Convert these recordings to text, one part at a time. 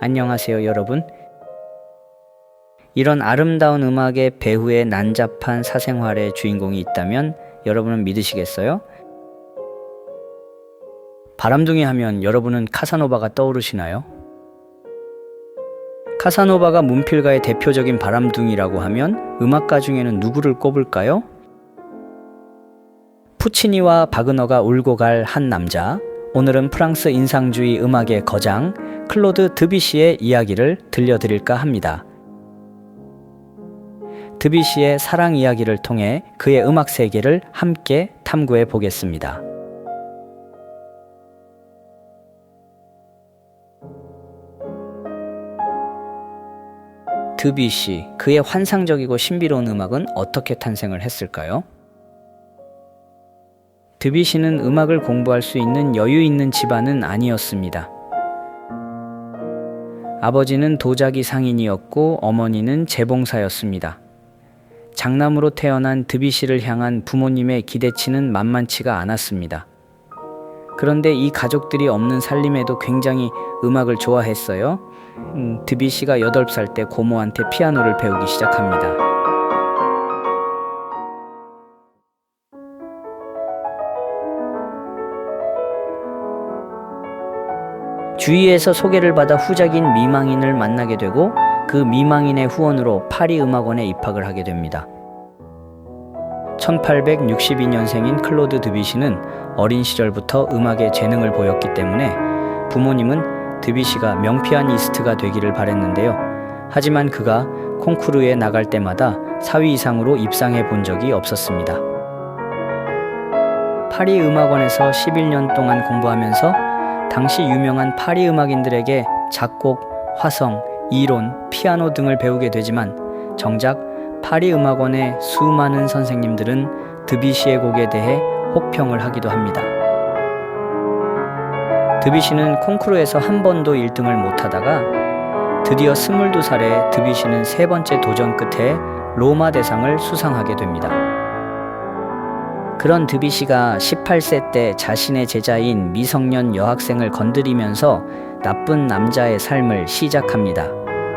안녕하세요, 여러분. 이런 아름다운 음악의 배후에 난잡한 사생활의 주인공이 있다면 여러분은 믿으시겠어요? 바람둥이 하면 여러분은 카사노바가 떠오르시나요? 카사노바가 문필가의 대표적인 바람둥이라고 하면 음악가 중에는 누구를 꼽을까요? 푸치니와 바그너가 울고 갈 한 남자. 오늘은 프랑스 인상주의 음악의 거장 클로드 드뷔시의 이야기를 들려드릴까 합니다. 드뷔시의 사랑 이야기를 통해 그의 음악 세계를 함께 탐구해 보겠습니다. 드뷔시, 그의 환상적이고 신비로운 음악은 어떻게 탄생을 했을까요? 드뷔시는 음악을 공부할 수 있는 여유 있는 집안은 아니었습니다. 아버지는 도자기 상인이었고 어머니는 재봉사였습니다. 장남으로 태어난 드뷔시를 향한 부모님의 기대치는 만만치가 않았습니다. 그런데 이 가족들이 없는 살림에도 굉장히 음악을 좋아했어요. 드뷔시가 8살 때 고모한테 피아노를 배우기 시작합니다. 주위에서 소개를 받아 후작인 미망인을 만나게 되고 그 미망인의 후원으로 파리 음악원에 입학을 하게 됩니다. 1862년생인 클로드 드뷔시는 어린 시절부터 음악에 재능을 보였기 때문에 부모님은 드뷔시가 명피아니스트가 되기를 바랬는데요. 하지만 그가 콩쿠르에 나갈 때마다 4위 이상으로 입상해 본 적이 없었습니다. 파리 음악원에서 11년 동안 공부하면서 당시 유명한 파리 음악인들에게 작곡, 화성, 이론, 피아노 등을 배우게 되지만 정작 파리 음악원의 수많은 선생님들은 드뷔시의 곡에 대해 혹평을 하기도 합니다. 드뷔시는 콩쿠르에서 한 번도 1등을 못하다가 드디어 22살에 드뷔시는 3번째 도전 끝에 로마 대상을 수상하게 됩니다. 그런 드뷔시가 18세 때 자신의 제자인 미성년 여학생을 건드리면서 나쁜 남자의 삶을 시작합니다.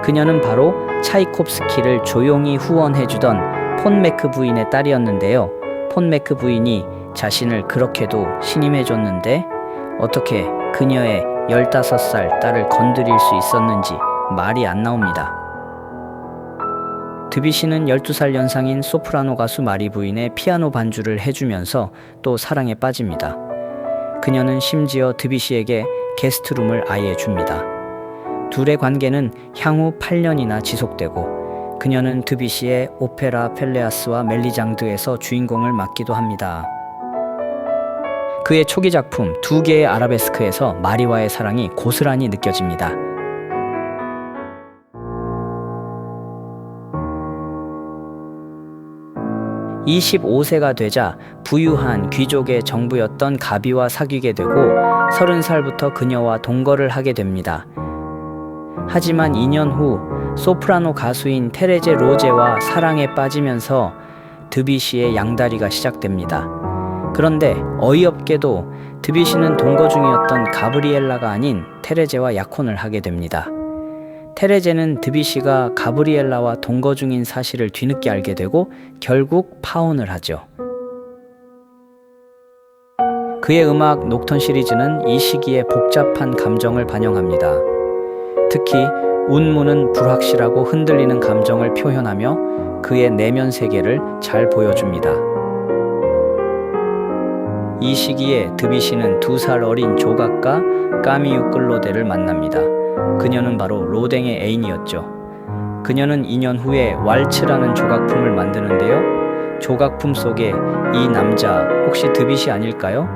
그녀는 바로 차이콥스키를 조용히 후원해주던 폰 메크 부인의 딸이었는데요. 폰 메크 부인이 자신을 그렇게도 신임해줬는데 어떻게 그녀의 15살 딸을 건드릴 수 있었는지 말이 안 나옵니다. 드뷔시는 12살 연상인 소프라노 가수 마리 부인의 피아노 반주를 해주면서 또 사랑에 빠집니다. 그녀는 심지어 드뷔시에게 게스트룸을 아예 줍니다. 둘의 관계는 향후 8년이나 지속되고 그녀는 드뷔시의 오페라 펠레아스와 멜리장드에서 주인공을 맡기도 합니다. 그의 초기 작품 2개의 아라베스크에서 마리와의 사랑이 고스란히 느껴집니다. 25세가 되자 부유한 귀족의 정부였던 가비와 사귀게 되고 30살부터 그녀와 동거를 하게 됩니다. 하지만 2년 후 소프라노 가수인 테레제 로제와 사랑에 빠지면서 드뷔시의 양다리가 시작됩니다. 그런데 어이없게도 드뷔시는 동거 중이었던 가브리엘라가 아닌 테레제와 약혼을 하게 됩니다. 테레제는 드뷔시가 가브리엘라와 동거 중인 사실을 뒤늦게 알게 되고 결국 파혼을 하죠. 그의 음악 녹턴 시리즈는 이 시기의 복잡한 감정을 반영합니다. 특히 운무는 불확실하고 흔들리는 감정을 표현하며 그의 내면 세계를 잘 보여줍니다. 이 시기에 드뷔시는 2살 어린 조각가 까미유 끌로데를 만납니다. 그녀는 바로 로댕의 애인이었죠. 그녀는 2년 후에 왈츠라는 조각품을 만드는데요. 조각품 속에 이 남자 혹시 드뷔시 아닐까요?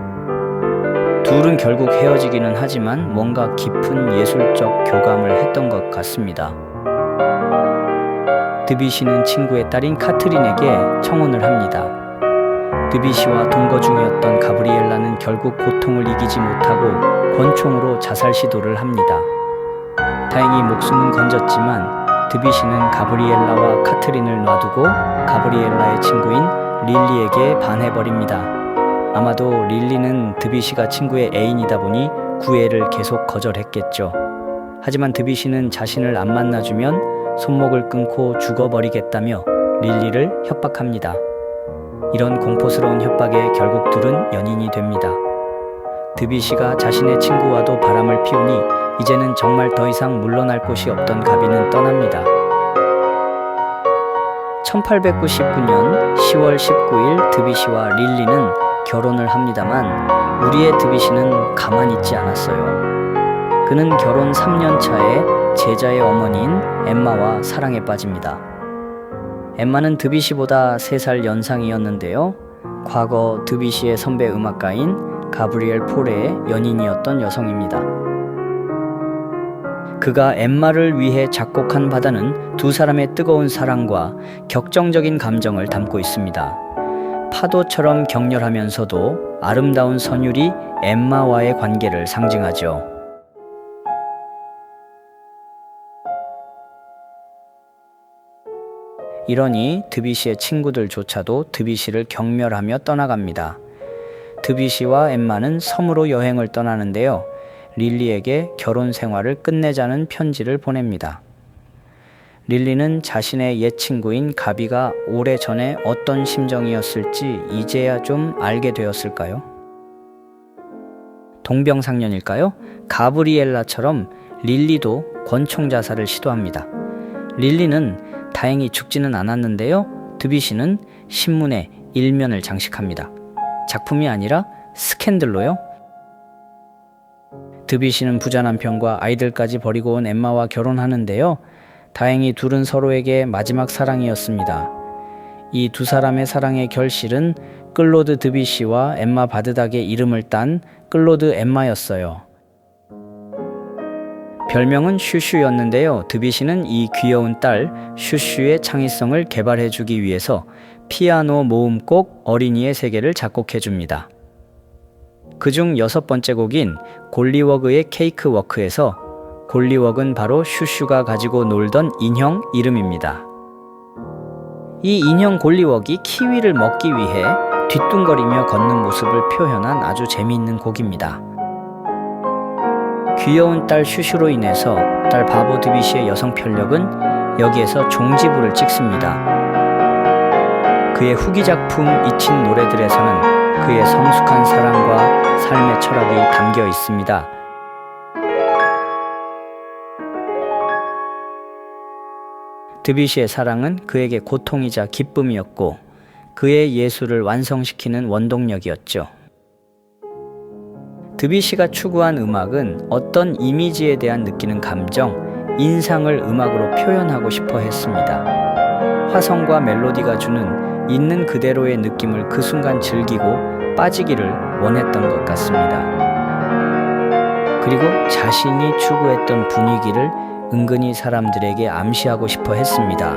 둘은 결국 헤어지기는 하지만 뭔가 깊은 예술적 교감을 했던 것 같습니다. 드뷔시는 친구의 딸인 카트린에게 청혼을 합니다. 드뷔시와 동거 중이었던 가브리엘라는 결국 고통을 이기지 못하고 권총으로 자살 시도를 합니다. 다행히 목숨은 건졌지만 드뷔시는 가브리엘라와 카트린을 놔두고 가브리엘라의 친구인 릴리에게 반해버립니다. 아마도 릴리는 드뷔시가 친구의 애인이다 보니 구애를 계속 거절했겠죠. 하지만 드비시는 자신을 안 만나주면 손목을 끊고 죽어버리겠다며 릴리를 협박합니다. 이런 공포스러운 협박에 결국 둘은 연인이 됩니다. 드비시가 자신의 친구와도 바람을 피우니 이제는 정말 더 이상 물러날 곳이 없던 가비는 떠납니다. 1899년 10월 19일 드비시와 릴리는 결혼을 합니다만 우리의 드비시는 가만히 있지 않았어요. 그는 결혼 3년 차에 제자의 어머니인 엠마와 사랑에 빠집니다. 엠마는 드비시보다 3살 연상이었는데요. 과거 드비시의 선배 음악가인 가브리엘 포레의 연인이었던 여성입니다. 그가 엠마를 위해 작곡한 바다는 두 사람의 뜨거운 사랑과 격정적인 감정을 담고 있습니다. 파도처럼 격렬하면서도 아름다운 선율이 엠마와의 관계를 상징하죠. 이러니 드비시의 친구들조차도 드비시를 경멸하며 떠나갑니다. 드비시와 엠마는 섬으로 여행을 떠나는데요. 릴리에게 결혼 생활을 끝내자는 편지를 보냅니다. 릴리는 자신의 옛 친구인 가비가 오래전에 어떤 심정이었을지 이제야 좀 알게 되었을까요? 동병상련일까요? 가브리엘라처럼 릴리도 권총자살을 시도합니다. 릴리는 다행히 죽지는 않았는데요. 드비시는 신문에 일면을 장식합니다. 작품이 아니라 스캔들로요. 드비시는 부자 남편과 아이들까지 버리고 온 엠마와 결혼하는데요. 다행히 둘은 서로에게 마지막 사랑이었습니다. 이 두 사람의 사랑의 결실은 클로드 드비시와 엠마 바드닥의 이름을 딴 클로드 엠마였어요. 별명은 슈슈였는데요. 드비시는 이 귀여운 딸 슈슈의 창의성을 개발해주기 위해서 피아노 모음곡 어린이의 세계를 작곡해줍니다. 그중 6번째 곡인 골리워그의 케이크워크에서 골리워그는 바로 슈슈가 가지고 놀던 인형 이름입니다. 이 인형 골리워기 키위를 먹기 위해 뒤뚱거리며 걷는 모습을 표현한 아주 재미있는 곡입니다. 귀여운 딸 슈슈로 인해서 딸 바보 드비시의 여성 편력은 여기에서 종지부를 찍습니다. 그의 후기 작품 잊힌 노래들에서는 그의 성숙한 사랑과 삶의 철학이 담겨 있습니다. 드비시의 사랑은 그에게 고통이자 기쁨이었고 그의 예술을 완성시키는 원동력이었죠. 드비시가 추구한 음악은 어떤 이미지에 대한 느끼는 감정, 인상을 음악으로 표현하고 싶어 했습니다. 화성과 멜로디가 주는 있는 그대로의 느낌을 그 순간 즐기고 빠지기를 원했던 것 같습니다. 그리고 자신이 추구했던 분위기를 은근히 사람들에게 암시하고 싶어 했습니다.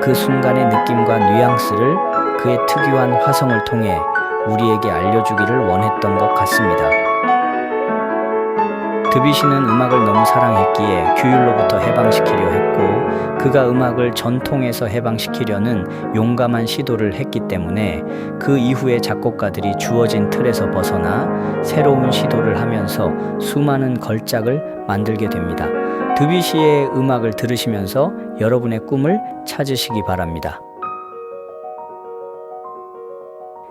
그 순간의 느낌과 뉘앙스를 그의 특유한 화성을 통해 우리에게 알려주기를 원했던 것 같습니다. 드비시는 음악을 너무 사랑했기에 규율로부터 해방시키려 했고 그가 음악을 전통에서 해방시키려는 용감한 시도를 했기 때문에 그 이후의 작곡가들이 주어진 틀에서 벗어나 새로운 시도를 하면서 수많은 걸작을 만들게 됩니다. 드비시의 음악을 들으시면서 여러분의 꿈을 찾으시기 바랍니다.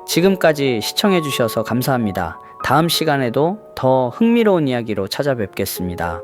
지금까지 시청해주셔서 감사합니다. 다음 시간에도 더 흥미로운 이야기로 찾아뵙겠습니다.